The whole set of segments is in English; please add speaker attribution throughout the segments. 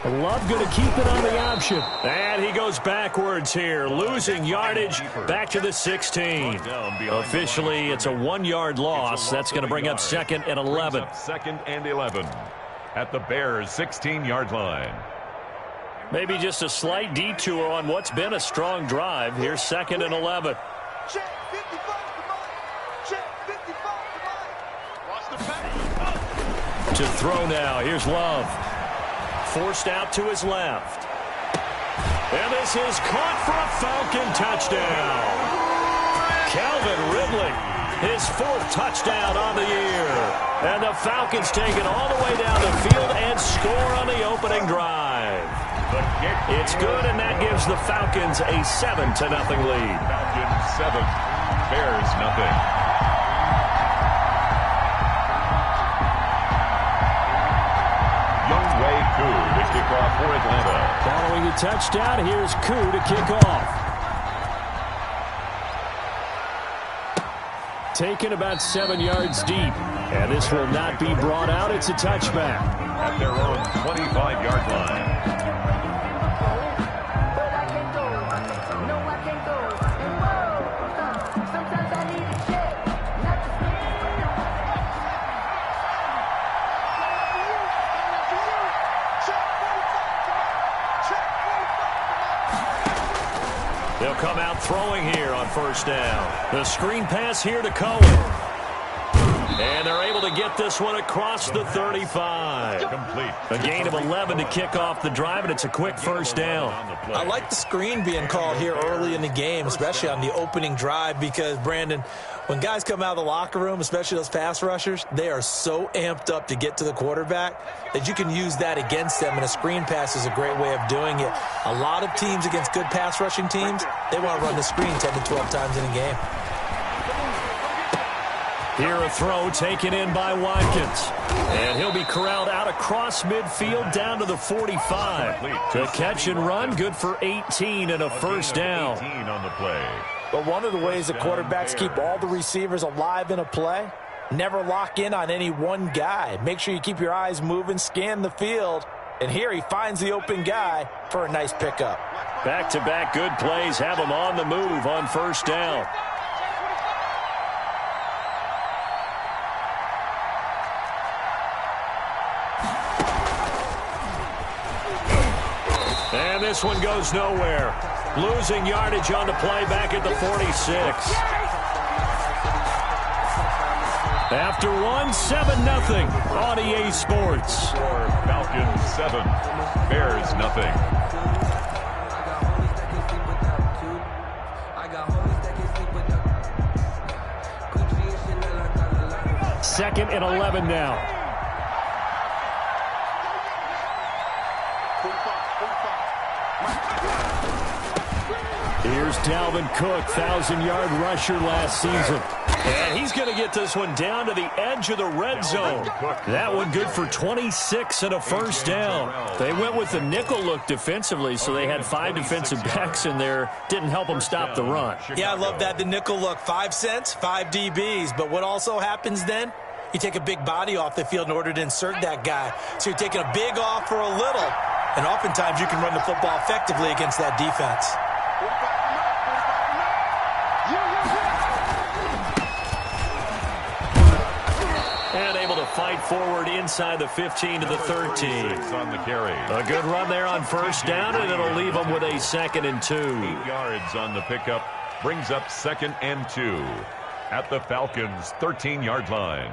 Speaker 1: Love going to keep it on the option. And he goes backwards here, losing yardage back to the 16. Officially, it's a 1-yard loss. That's going to bring up 2nd and 11.
Speaker 2: 2nd and 11 at the Bears' 16-yard line.
Speaker 1: Maybe just a slight detour on what's been a strong drive. Here's 2nd and 11. To throw now. Here's Love. Forced out to his left. And this is caught for a Falcon touchdown. Calvin Ridley, his 4th touchdown on the year. And the Falcons take it all the way down the field and score on the opening drive. It's good, and that gives the Falcons a 7-0 lead.
Speaker 2: Falcons 7, Bears nothing. Younghoe Koo to kick off for Atlanta.
Speaker 1: Following the touchdown, here's Koo to kick off. Taken about 7 yards deep. And this will not be brought out. It's a touchback.
Speaker 2: At their own 25-yard line.
Speaker 1: They'll come out throwing here on 1st down. The screen pass here to Cohen. And they're able to get this one across the 35.
Speaker 2: Complete.
Speaker 1: A gain of 11 to kick off the drive, and it's a quick 1st down.
Speaker 3: I like the screen being called here early in the game, especially on the opening drive, because, Brandon, when guys come out of the locker room, especially those pass rushers, they are so amped up to get to the quarterback that you can use that against them, and a screen pass is a great way of doing it. A lot of teams against good pass rushing teams, they want to run the screen 10 to 12 times in a game.
Speaker 1: Here a throw taken in by Watkins. And he'll be corralled out across midfield down to the 45. To catch and run, good for 18 and a 1st down.
Speaker 2: 18 on the play.
Speaker 4: But one of the ways the quarterbacks keep all the receivers alive in a play, never lock in on any one guy. Make sure you keep your eyes moving, scan the field. And here he finds the open guy for a nice pickup.
Speaker 1: Back-to-back good plays have him on the move on 1st down. And this one goes nowhere. Losing yardage on the play back at the 46. After one, 7-0 on EA Sports.
Speaker 2: Falcons 7, Bears nothing.
Speaker 1: Second and 11 now. Here's Dalvin Cook, 1,000-yard rusher last season. And he's going to get this one down to the edge of the red zone. That one good for 26 and a 1st down. They went with the nickel look defensively, so they had 5 defensive backs in there. Didn't help them stop the run.
Speaker 3: Yeah, I love that, the nickel look. 5 cents, 5 DBs. But what also happens then? You take a big body off the field in order to insert that guy. So you're taking a big off for a little. And oftentimes you can run the football effectively against that defense.
Speaker 1: And able to fight forward inside the 15 to the 13.
Speaker 2: On the carry.
Speaker 1: A good run there on 1st down, and it'll leave them with a 2nd and 2.
Speaker 2: 8 yards on the pickup. Brings up 2nd and 2 at the Falcons' 13-yard line.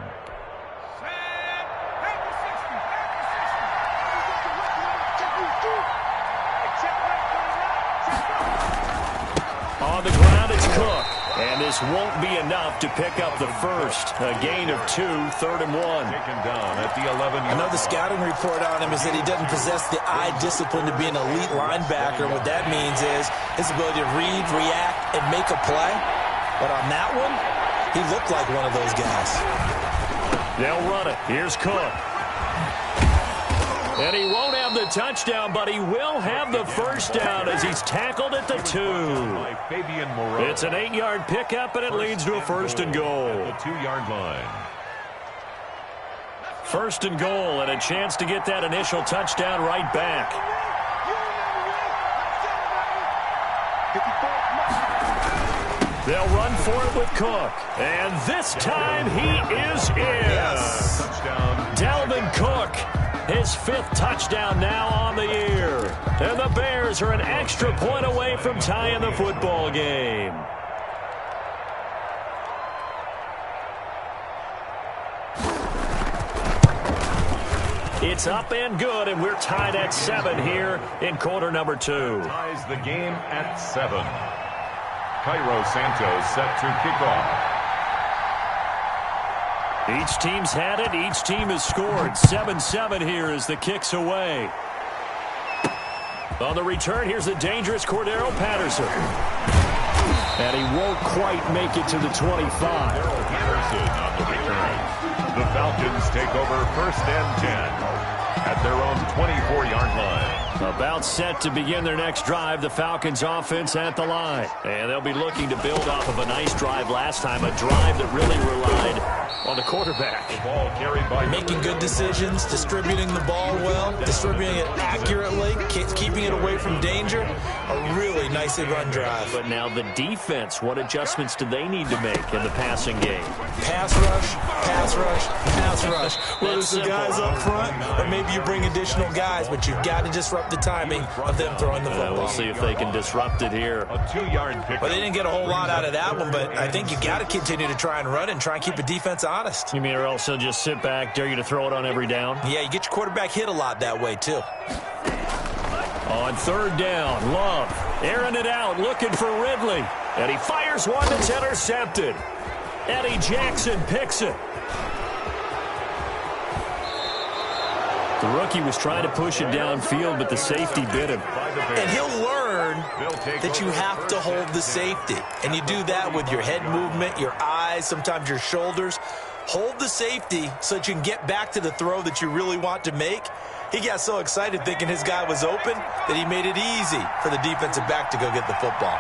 Speaker 1: On the ground, it's Cook. And this won't be enough to pick up the 1st. A gain of 2, 3rd and 1.
Speaker 2: Taken down at the 11.
Speaker 3: I know the scouting report on him is that he doesn't possess the eye discipline to be an elite linebacker. What that means is his ability to read, react, and make a play. But on that one, he looked like one of those guys.
Speaker 1: They'll run it. Here's Cook. And he won't have the touchdown, but he will have the 1st down as he's tackled at the 2. It's an 8-yard pickup, and it leads to a 1st and goal.
Speaker 2: The 2-yard line.
Speaker 1: First and goal, and a chance to get that initial touchdown right back. They'll run for it with Cook. And this time he is in.
Speaker 2: Yes. Touchdown.
Speaker 1: Dalvin Cook, his 5th touchdown now on the year. And the Bears are an extra point away from tying the football game. It's up and good, and we're tied at 7 here in quarter number 2.
Speaker 2: Ties the game at 7. Cairo Santos set to kick off.
Speaker 1: Each team's had it. Each team has scored. 7-7 here as the kick's away. On the return, here's the dangerous Cordero Patterson. And he won't quite make it to the 25.
Speaker 2: Cordero Patterson on the return. The Falcons take over 1st and 10 at their own 24-yard line.
Speaker 1: About set to begin their next drive, the Falcons offense at the line. And they'll be looking to build off of a nice drive last time, a drive that really relied on the quarterback.
Speaker 2: The ball carried by
Speaker 3: making good decisions, distributing the ball well, distributing it accurately, keeping it away from danger. A really nicely run drive.
Speaker 1: But now the defense, what adjustments do they need to make in the passing game?
Speaker 3: Pass rush, pass rush, pass rush. Whether it's the guys up front or maybe you bring additional guys, but you've got to disrupt the timing of them throwing the football.
Speaker 1: We'll see if they can disrupt it here.
Speaker 2: A 2-yard pick.
Speaker 3: Well, they didn't get a whole lot out of that one, but I think you got to continue to try and run and try and keep the defense honest.
Speaker 1: You mean or else they'll just sit back, dare you to throw it on every down?
Speaker 3: Yeah, you get your quarterback hit a lot that way, too.
Speaker 1: On 3rd down, Love airing it out, looking for Ridley. And he fires one that's intercepted. Eddie Jackson picks it. The rookie was trying to push it downfield, but the safety bit him.
Speaker 3: And he'll learn that you have to hold the safety. And you do that with your head movement, your eyes, sometimes your shoulders. Hold the safety so that you can get back to the throw that you really want to make. He got so excited thinking his guy was open that he made it easy for the defensive back to go get the football.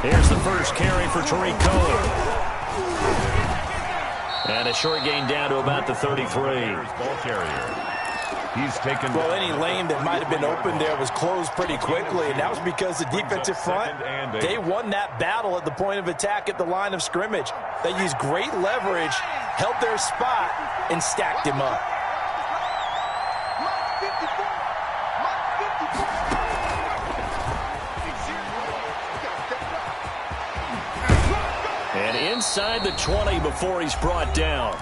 Speaker 1: Here's the first carry for Tariq Cohen. And a short gain down to about the 33.
Speaker 2: Ball carrier. He's taken.
Speaker 4: Well, any lane that might have been open there was closed pretty quickly, and that was because the defensive front, they won that battle at the point of attack at the line of scrimmage. They used great leverage, held their spot, and stacked him up.
Speaker 1: And inside the 20 before he's brought down.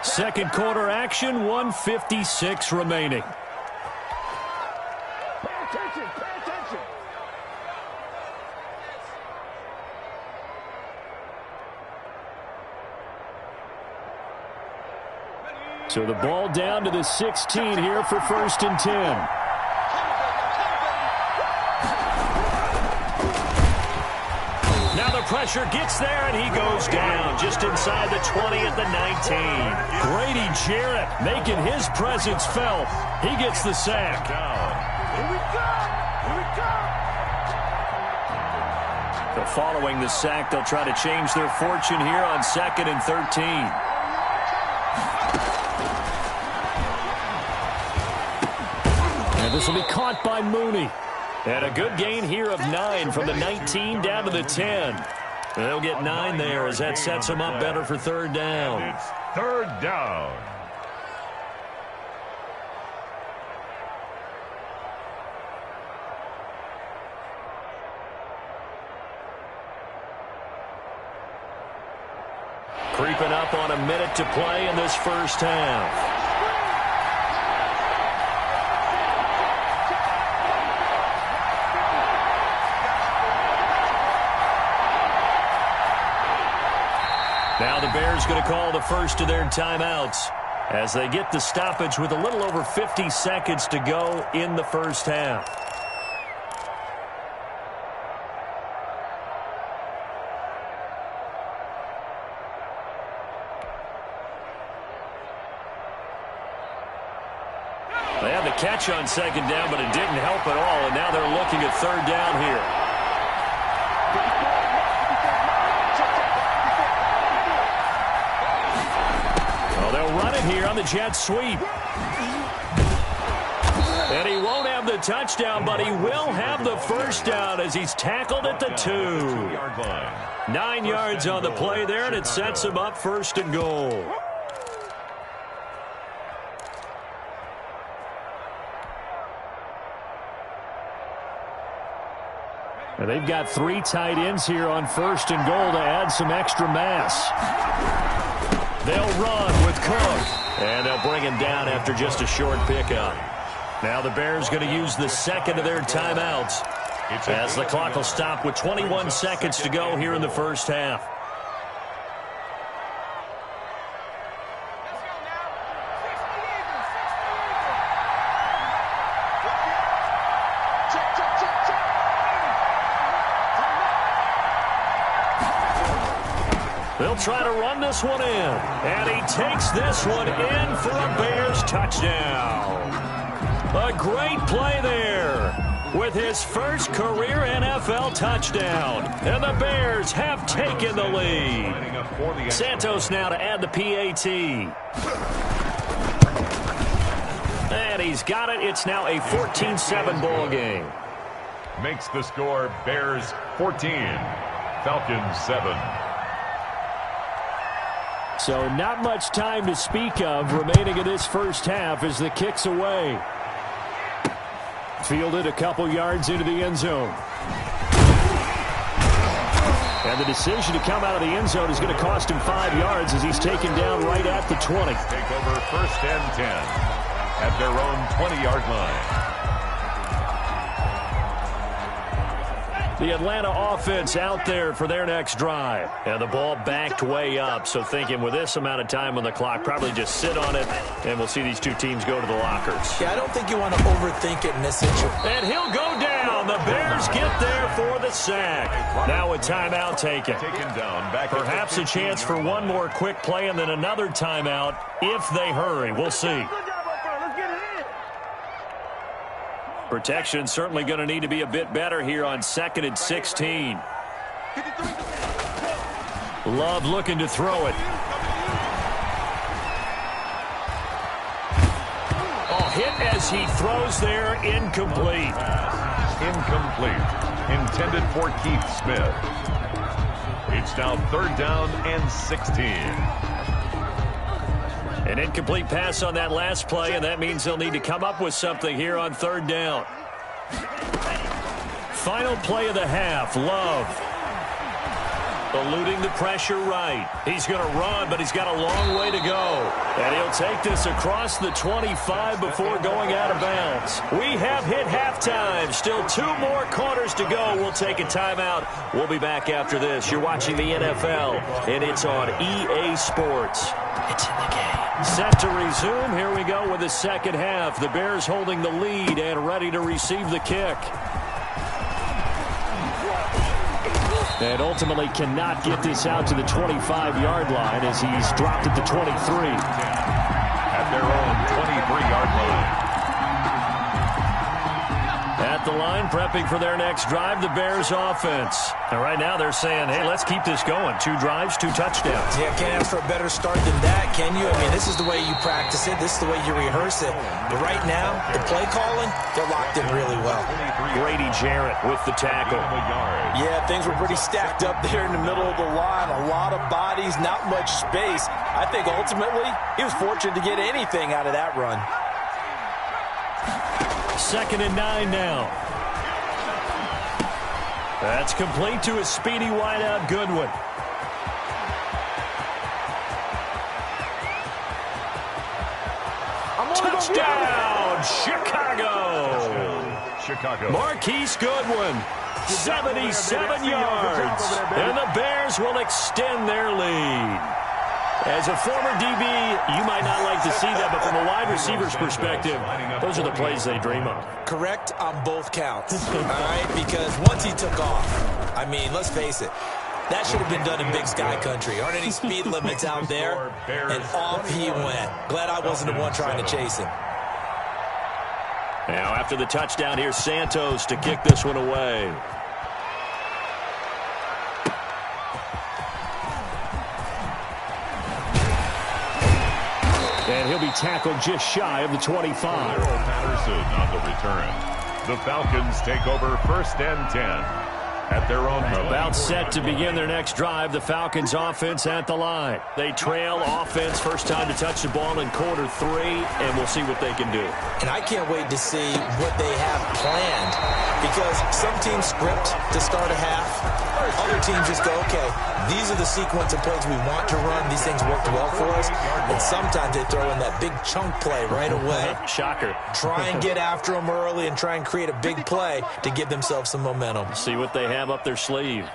Speaker 1: Second quarter action, 1:56 remaining.
Speaker 5: Pay attention, pay attention.
Speaker 1: So the ball down to the 16 here for 1st and 10. Pressure gets there, and he goes down just inside the 20 at the 19. Grady Jarrett making his presence felt. He gets the sack.
Speaker 5: Here we go! Here we go!
Speaker 1: So following the sack, they'll try to change their fortune here on 2nd and 13. And this will be caught by Mooney. And a good gain here of 9 from the 19 down to the 10. They'll get 9 there as that sets them up better for 3rd down.
Speaker 2: And it's 3rd down.
Speaker 1: Creeping up on a minute to play in this first half. Now the Bears going to call the first of their timeouts as they get the stoppage with a little over 50 seconds to go in the first half. They had the catch on 2nd down, but it didn't help at all, and now they're looking at 3rd down here. on the jet sweep. And he won't have the touchdown, but he will have the first down as he's tackled at the 2. 9 yards on the play there, and it sets him up 1st and goal. And they've got 3 tight ends here on 1st and goal to add some extra mass. They'll run with Cook, and they'll bring him down after just a short pickup. Now the Bears going to use the second of their timeouts as the clock will stop with 21 seconds to go here in the first half. They'll try to run this one in, and he takes this one in for a Bears touchdown. A great play there with his first career NFL touchdown. And the Bears have taken the lead. Santos now to add the PAT. And he's got it. It's now a 14-7 ball game.
Speaker 2: Makes the score Bears 14, Falcons 7.
Speaker 1: So not much time to speak of remaining in this first half as the kick's away. Fielded a couple yards into the end zone. And the decision to come out of the end zone is going to cost him 5 yards as he's taken down right at the 20.
Speaker 2: Take over 1st and 10 at their own 20-yard line.
Speaker 1: The Atlanta offense out there for their next drive. And the ball backed way up, so thinking with this amount of time on the clock, probably just sit on it, and we'll see these two teams go to the lockers.
Speaker 3: Yeah, I don't think you want to overthink it in this situation.
Speaker 1: And he'll go down. The Bears get there for the sack. Now a timeout taken. Perhaps a chance for one more quick play and then another timeout if they hurry. We'll see. Protection certainly going to need to be a bit better here on 2nd and 16. Love looking to throw it. Oh, hit as he throws there, incomplete.
Speaker 2: Incomplete. Intended for Keith Smith. It's now 3rd down and 16.
Speaker 1: An incomplete pass on that last play, and that means they'll need to come up with something here on 3rd down. Final play of the half, Love. Eluding the pressure right. He's going to run, but he's got a long way to go. And he'll take this across the 25 before going out of bounds. We have hit halftime. Still 2 more quarters to go. We'll take a timeout. We'll be back after this. You're watching the NFL, and it's on EA Sports. It's in the game. Set to resume. Here we go with the second half. The Bears holding the lead and ready to receive the kick. And ultimately cannot get this out to the 25-yard line as he's dropped at the 23.
Speaker 2: At their own 23-yard line.
Speaker 1: At the line, prepping for their next drive, the Bears offense. And right now they're saying, hey, let's keep this going. 2 drives, 2 touchdowns.
Speaker 3: Yeah, can't ask for a better start than that, can you? I mean, this is the way you practice it. This is the way you rehearse it. But right now, the play calling, they're locked in really well.
Speaker 1: Grady Jarrett with the tackle.
Speaker 4: Yeah, things were pretty stacked up there in the middle of the line. A lot of bodies, not much space. I think ultimately he was fortunate to get anything out of that run.
Speaker 1: 2nd and 9 now. That's complete to a speedy wideout, Goodwin. Touchdown, Chicago. Marquise Goodwin, 77 yards. And the Bears will extend their lead. As a former DB, you might not like to see that, but from a wide receiver's perspective, those are the plays they dream of.
Speaker 3: Correct on both counts, all right? Because once he took off, I mean, let's face it, that should have been done in Big Sky Country. Aren't any speed limits out there? And off he went. Glad I wasn't the one trying to chase him.
Speaker 1: Now, after the touchdown, here's Santos to kick this one away. And And he'll be tackled just shy of the 25.
Speaker 2: Darrell Patterson on the return. The Falcons take over 1st and 10 at their own.
Speaker 1: About set to begin their next drive. The Falcons offense at the line. They trail offense. First time to touch the ball in quarter 3, and we'll see what they can do.
Speaker 3: And I can't wait to see what they have planned, because some teams script to start a half. Other teams just go, okay, these are the sequence of plays we want to run. These things worked well for us. And sometimes they throw in that big chunk play right away.
Speaker 1: Shocker.
Speaker 3: Try and get after them early and try and create a big play to give themselves some momentum.
Speaker 1: See what they have up their sleeve.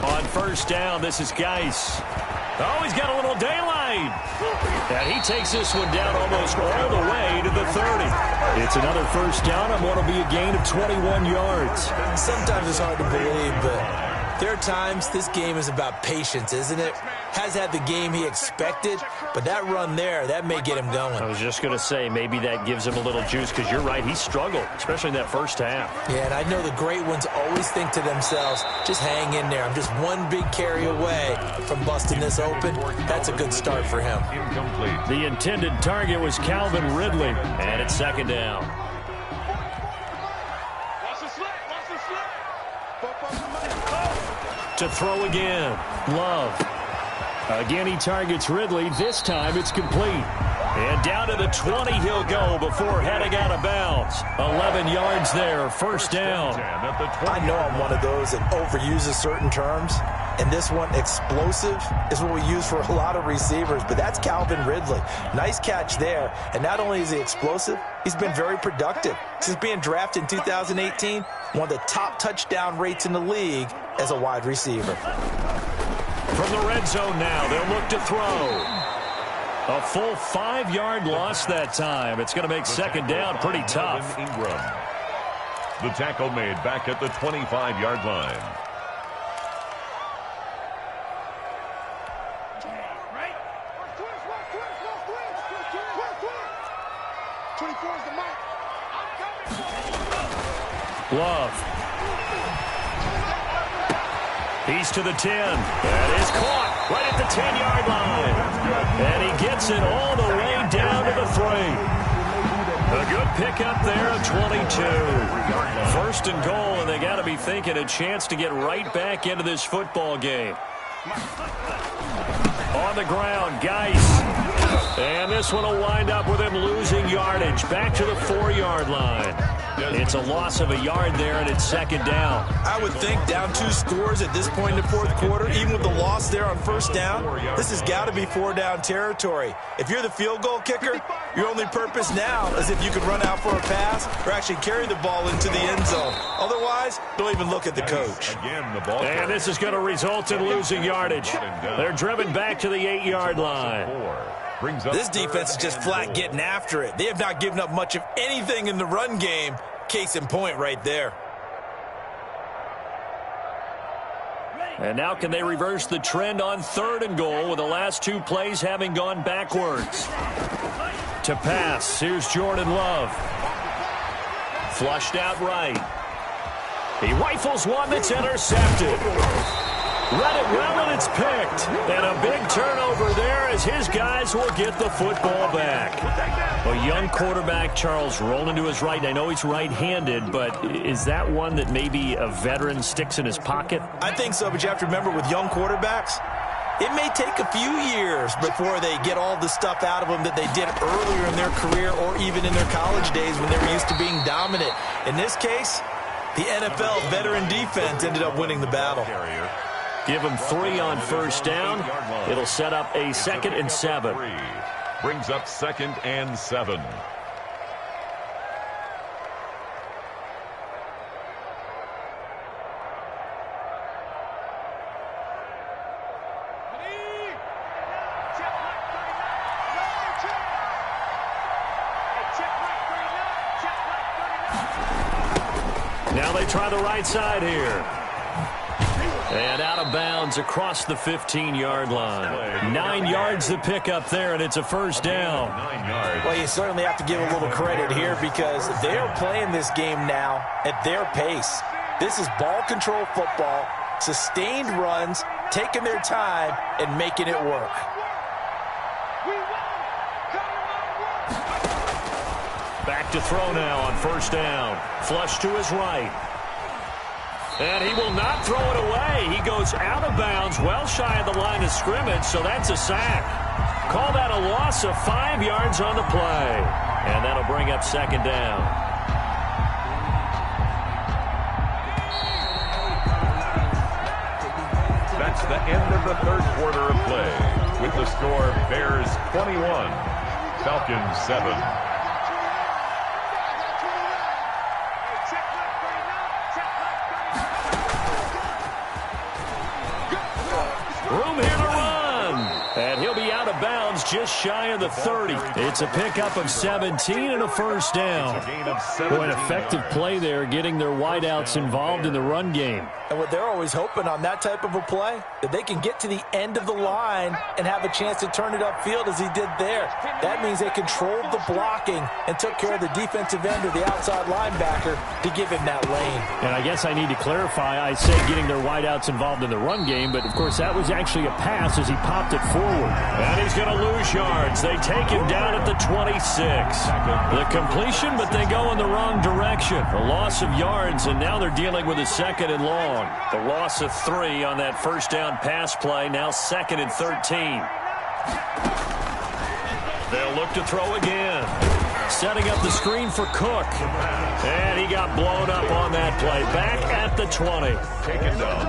Speaker 1: On first down, this is Geis. Oh, he's got a little daylight. And he takes this one down almost all the way to the 30. It's another first down and what'll be a gain of 21 yards.
Speaker 3: Sometimes it's hard to believe, but there are times this game is about patience, isn't it? Has had the game he expected, but that run there, that may get him going.
Speaker 1: I was just going to say, maybe that gives him a little juice, because you're right, he struggled, especially in that first half.
Speaker 3: Yeah, and I know the great ones always think to themselves, just hang in there. I'm just one big carry away from busting this open. That's a good start for him.
Speaker 2: Incomplete.
Speaker 1: The intended target was Calvin Ridley, and it's second down. To throw again, Love. Again, he targets Ridley. This time, it's complete. And down to the 20 he'll go before heading out of bounds. 11 yards there, first down.
Speaker 3: I know I'm one of those that overuses certain terms, and this one, explosive, is what we use for a lot of receivers, but that's Calvin Ridley. Nice catch there, and not only is he explosive, he's been very productive. Since being drafted in 2018, one of the top touchdown rates in the league as a wide receiver.
Speaker 1: From the red zone now, they'll look to throw. A full 5-yard loss that time. It's going to make second down pretty tough.
Speaker 2: Ingram. The tackle made back at the 25-yard line.
Speaker 1: Love. He's to the 10. That is caught right at the 10-yard line. And he gets it all the way down to the 3. A good pickup there of 22. First and goal, and they got to be thinking a chance to get right back into this football game. On the ground, Geis. And this one will wind up with him losing yardage back to the 4-yard line. It's a loss of a yard there, and it's second down.
Speaker 3: I would think down 2 scores at this point in the fourth quarter, even with the loss there on first down, this has got to be 4-down territory. If you're the field goal kicker, your only purpose now is if you can run out for a pass or actually carry the ball into the end zone. Otherwise, don't even look at the coach.
Speaker 1: And this is going to result in losing yardage. They're driven back to the 8-yard line.
Speaker 3: This defense is just flat getting after it. They have not given up much of anything in the run game. Case in point right there.
Speaker 1: And now can they reverse the trend on third and goal with the last 2 plays having gone backwards? To pass, here's Jordan Love. Flushed out right. He rifles one that's intercepted. Read it well, and it's picked. And a big turnover there as his guys will get the football back. A young quarterback, Charles, rolling to his right. I know he's right-handed, but is that one that maybe a veteran sticks in his pocket?
Speaker 3: I think so, but you have to remember with young quarterbacks, it may take a few years before they get all the stuff out of them that they did earlier in their career or even in their college days when they were used to being dominant. In this case, the NFL veteran defense ended up winning the battle.
Speaker 1: Give him 3 on first down. It'll set up a 2nd and 7.
Speaker 2: Brings up 2nd and 7.
Speaker 1: Now they try the right side here. And out of bounds across the 15-yard line. 9 yards to pick up there, and it's a first down.
Speaker 2: 9 yards.
Speaker 3: Well, you certainly have to give a little credit here because they're playing this game now at their pace. This is ball control football, sustained runs,
Speaker 4: taking their time and making it work.
Speaker 1: Back to throw now on first down. Flush to his right. And he will not throw it away. He goes out of bounds, well shy of the line of scrimmage, so that's a sack. Call that a loss of 5 yards on the play. And that'll bring up second down.
Speaker 2: That's the end of the third quarter of play. With the score, Bears 21, Falcons 7.
Speaker 1: Room here to run. And he'll be out of bounds just shy of the 30. It's a pickup of 17 and a first down.
Speaker 2: Boy,
Speaker 1: an effective play there, getting their wideouts involved in the run game.
Speaker 4: And what they're always hoping on that type of a play, that they can get to the end of the line and have a chance to turn it upfield as he did there. That means they controlled the blocking and took care of the defensive end or the outside linebacker to give him that lane.
Speaker 1: And I guess I need to clarify, I say getting their wideouts involved in the run game, but of course that was actually a pass as he popped it forward. And he's going to lose yards. They take him down at the 26. The completion, but they go in the wrong direction. A loss of yards, and now they're dealing with a second and long. The loss of 3 on that first down pass play, now second and 13. They'll look to throw again. Setting up the screen for Cook. And he got blown up on that play. Back at the 20.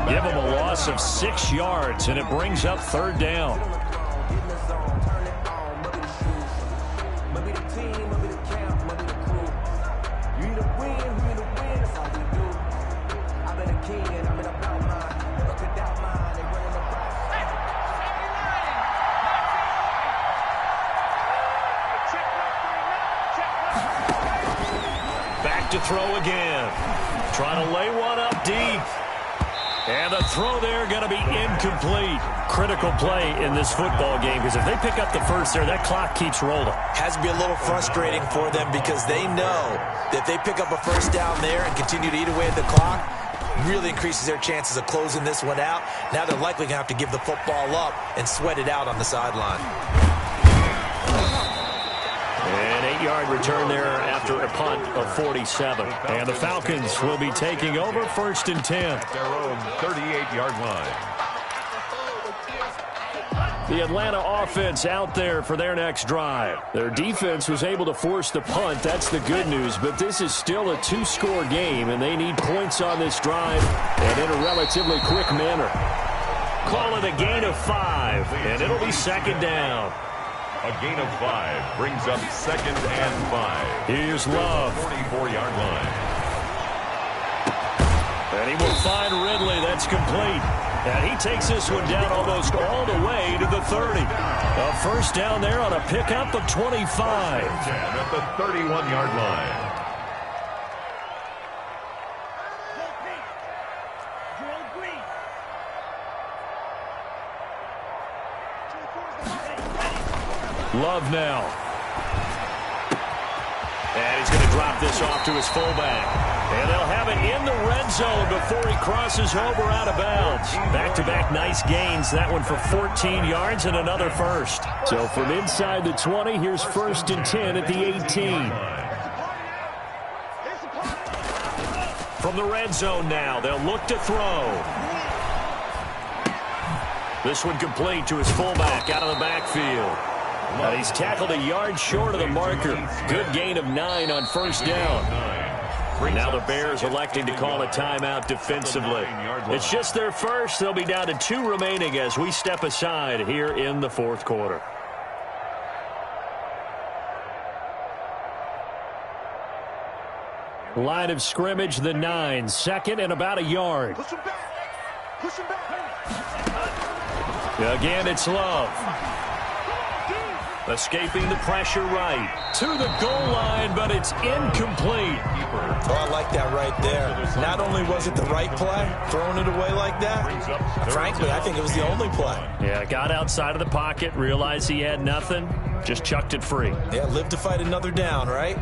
Speaker 1: Give him a loss of 6 yards, and it brings up third down. To throw again. Trying to lay one up deep. And the throw there going to be incomplete. Critical play in this football game, because if they pick up the first there, that clock keeps rolling.
Speaker 3: Has to be a little frustrating for them because they know that if they pick up a first down there and continue to eat away at the clock, really increases their chances of closing this one out. Now they're likely going to have to give the football up and sweat it out on the sideline.
Speaker 1: An 8-yard return there after a punt of 47. And the Falcons will be taking over first and 10.
Speaker 2: At their own 38-yard line.
Speaker 1: The Atlanta offense out there for their next drive. Their defense was able to force the punt. That's the good news. But this is still a 2-score game, and they need points on this drive and in a relatively quick manner. Call it a gain of 5, and it'll be second down.
Speaker 2: A gain of 5 brings up second and 5.
Speaker 1: Here's Love.
Speaker 2: 44-yard line.
Speaker 1: And he will find Ridley. That's complete. And he takes this one down almost all the way to the 30. A first down there on a pickup of 25.
Speaker 2: At the 31-yard line.
Speaker 1: Love now. And he's going to drop this off to his fullback. And they'll have it in the red zone before he crosses over out of bounds. Back-to-back nice gains. That one for 14 yards and another first. So from inside the 20, here's first and 10 at the 18. From the red zone now, they'll look to throw. This one complete to his fullback out of the backfield. And he's tackled a yard short of the marker. Good gain of 9 on first down. Now the Bears electing to call a timeout defensively. It's just their first. They'll be down to 2 remaining as we step aside here in the fourth quarter. Line of scrimmage, the 9. Second and about a yard.
Speaker 5: Push him back. Push him back.
Speaker 1: Again, it's Love. Escaping the pressure right to the goal line, but it's incomplete.
Speaker 3: Oh, I like that right there. Not only was it the right play, throwing it away like that, frankly, I think it was the only play.
Speaker 1: Yeah, got outside of the pocket, realized he had nothing, just chucked it free.
Speaker 3: Yeah, live to fight another down, right?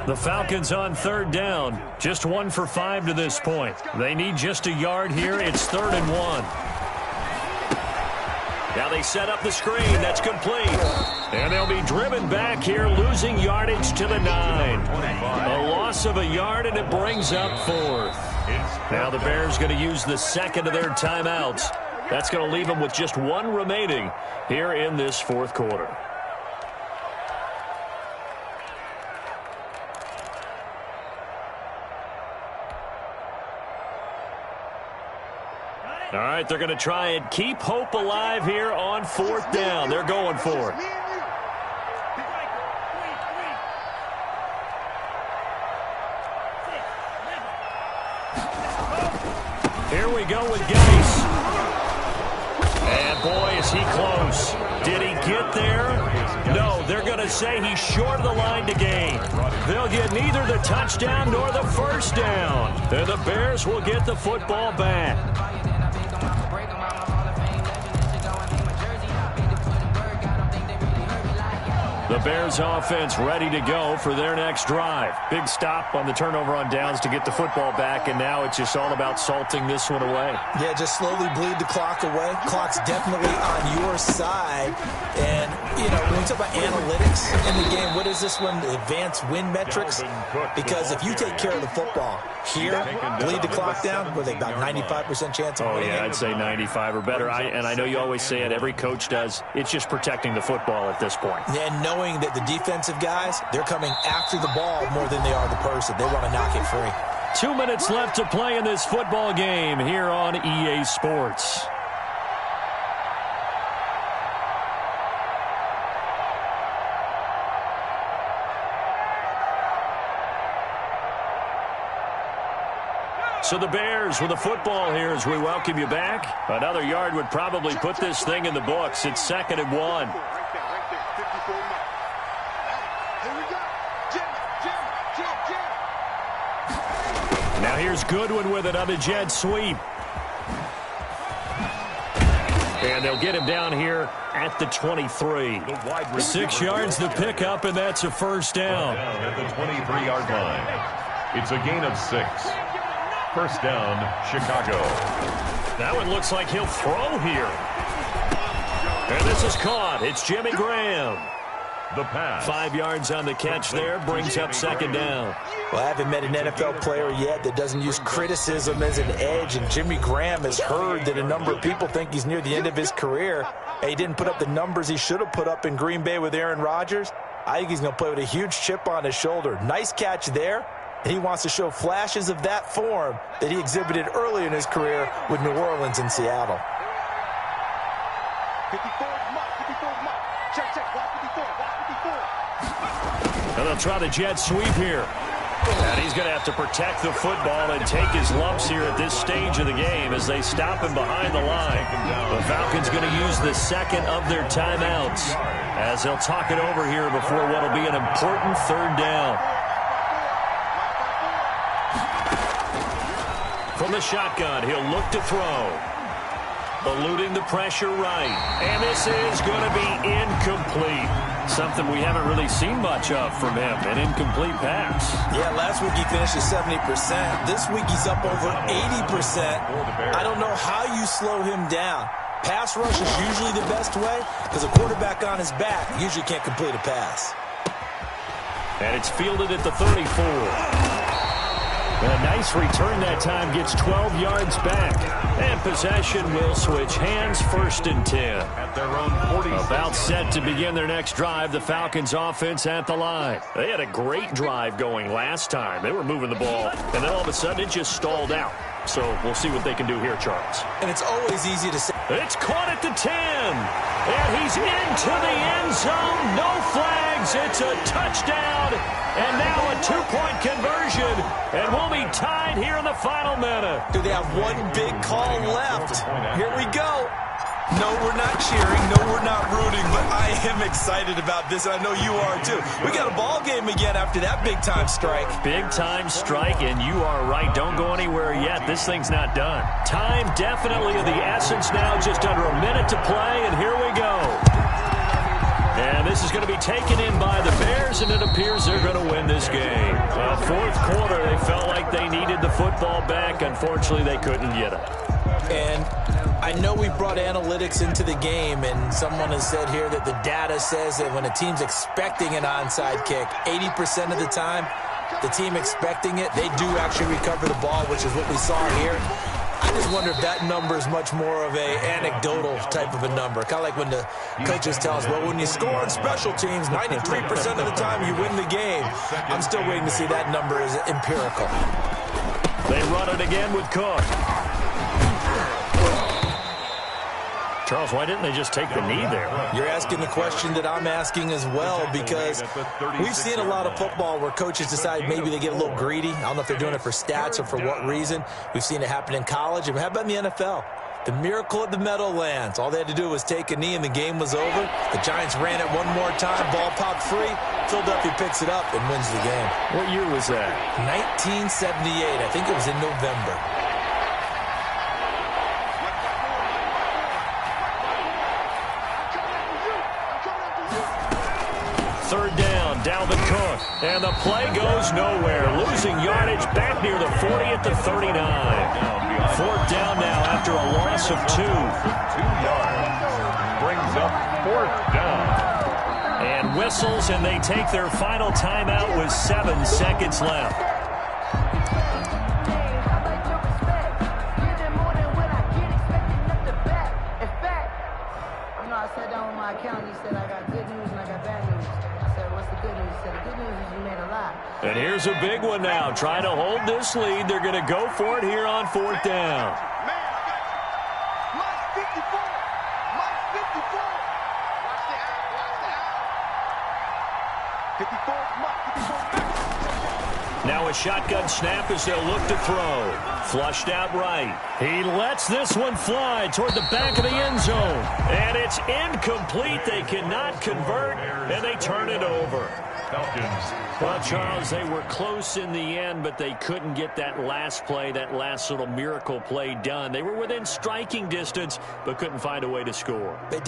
Speaker 1: The Falcons on third down. Just 1 for 5 to this point. They need just a yard here. It's 3rd and 1. Now they set up the screen. That's complete. And they'll be driven back here, losing yardage to the 9. A loss of a yard, and it brings up 4th. Now the Bears going to use the second of their timeouts. That's going to leave them with just 1 remaining here in this 4th quarter. All right, they're going to try and keep hope alive here on 4th down. They're going for it. Here we go with Gase. And boy, is he close. Did he get there? No, they're going to say he's short of the line to gain. They'll get neither the touchdown nor the first down. And the Bears will get the football back. The Bears offense ready to go for their next drive. Big stop on the turnover on downs to get the football back, and now it's just all about salting this one away.
Speaker 3: Yeah, just slowly bleed the clock away. Clock's definitely on your side. And, you know, when we talk about analytics in the game, what is this one? Advanced win metrics? Because if you take care of the football here, bleed the clock down, with about 95% chance of winning.
Speaker 1: Oh, yeah, I'd say 95 or better. And I know you always say it, every coach does. It's just protecting the football at this point.
Speaker 3: Yeah, and knowing that the defensive guys, they're coming after the ball more than they are the person. They want to knock it free.
Speaker 1: 2 minutes left to play in this football game here on EA Sports. So the Bears with the football here as we welcome you back. Another yard would probably put this thing in the books. It's 2nd and 1. Now here's Goodwin with it on the jet sweep. And they'll get him down here at the 23. 6 yards the pickup, and that's a first down.
Speaker 2: At the 23-yard line. It's a gain of 6. First down, Chicago.
Speaker 1: That one looks like he'll throw here. And this is caught. It's Jimmy Graham.
Speaker 2: The pass.
Speaker 1: 5 yards on the catch there, brings up 2nd down.
Speaker 3: Well, I haven't met an NFL player yet that doesn't use criticism as an edge, and Jimmy Graham has heard that a number of people think he's near the end of his career. He didn't put up the numbers he should have put up in Green Bay with Aaron Rodgers. I think he's going to play with a huge chip on his shoulder. Nice catch there, and he wants to show flashes of that form that he exhibited early in his career with New Orleans and Seattle.
Speaker 5: 54, check, block 54, block 54.
Speaker 1: And they'll try the jet sweep here. And he's going to have to protect the football and take his lumps here at this stage of the game as they stop him behind the line. The Falcons going to use the second of their timeouts as they'll talk it over here before what will be an important 3rd down. From the shotgun, he'll look to throw. Eluding the pressure right. And this is going to be incomplete. Something we haven't really seen much of from him, an incomplete pass.
Speaker 3: Yeah, last week he finished at 70%. This week he's up over 80%. I don't know how you slow him down. Pass rush is usually the best way because a quarterback on his back usually can't complete a pass.
Speaker 1: And it's fielded at the 34. And a nice return that time, gets 12 yards back. And possession will switch hands, 1st and 10.
Speaker 2: At their own 46.
Speaker 1: About set to begin their next drive, the Falcons offense at the line. They had a great drive going last time. They were moving the ball, and then all of a sudden it just stalled out. So we'll see what they can do here, Charles.
Speaker 3: And it's always easy to say.
Speaker 1: It's caught at the 10. And he's into the end zone. No flags. It's a touchdown. And now a 2-point conversion. And we'll be tied here in the final minute.
Speaker 3: Do they have one big call left? Here we go. No, we're not cheering. No, we're not rooting. But I am excited about this. I know you are, too. We got a ball game again after that big-time strike.
Speaker 1: Big-time strike, and you are right. Don't go anywhere yet. This thing's not done. Time definitely of the essence now. Just under a minute to play, and here we go. And this is going to be taken in by the Bears, and it appears they're going to win this game. Fourth quarter, they felt like they needed the football back. Unfortunately, they couldn't get it.
Speaker 3: And I know we brought analytics into the game, and someone has said here that the data says that when a team's expecting an onside kick, 80% of the time, the team expecting it, they do actually recover the ball, which is what we saw here. I just wonder if that number is much more of a anecdotal type of a number. Kind of like when the coaches tell us, well, when you score on special teams, 93% of the time you win the game. I'm still waiting to see that number is empirical.
Speaker 1: They run it again with Cook. Charles, why didn't they just take the knee there?
Speaker 3: You're asking the question that I'm asking as well, because we've seen a lot of football where coaches decide maybe they get a little greedy. I don't know if they're doing it for stats or for what reason. We've seen it happen in college. And how about in the NFL? The miracle of the Meadowlands. All they had to do was take a knee and the game was over. The Giants ran it one more time. Ball popped free. Philadelphia picks it up and wins the game.
Speaker 1: What year was that?
Speaker 3: 1978. I think it was in November.
Speaker 1: Third down, Dalvin Cook. And the play goes nowhere. Losing yardage back near the 40 at the 39. Fourth down now after a loss of 2.
Speaker 2: 2 yards. Brings up fourth down.
Speaker 1: And whistles, and they take their final timeout with 7 seconds left.
Speaker 6: I sat down with my accountant. He said, I got good news and I got bad news. I said, what's the good news? He said, the good news is you made a lot.
Speaker 1: And here's a big one now. Trying to hold this lead. They're going to go for it here on fourth down.
Speaker 5: Man, I got you. Mike 54. Mike 54. Watch the out. Watch the out. 54 is Mike. 54 is Mike.
Speaker 1: Now a shotgun snap as they'll look to throw. Flushed out right. He lets this one fly toward the back of the end zone. And it's incomplete. They cannot convert, and they turn it over. Well, Charles, they were close in the end, but they couldn't get that last play, that last little miracle play done. They were within striking distance, but couldn't find a way to score.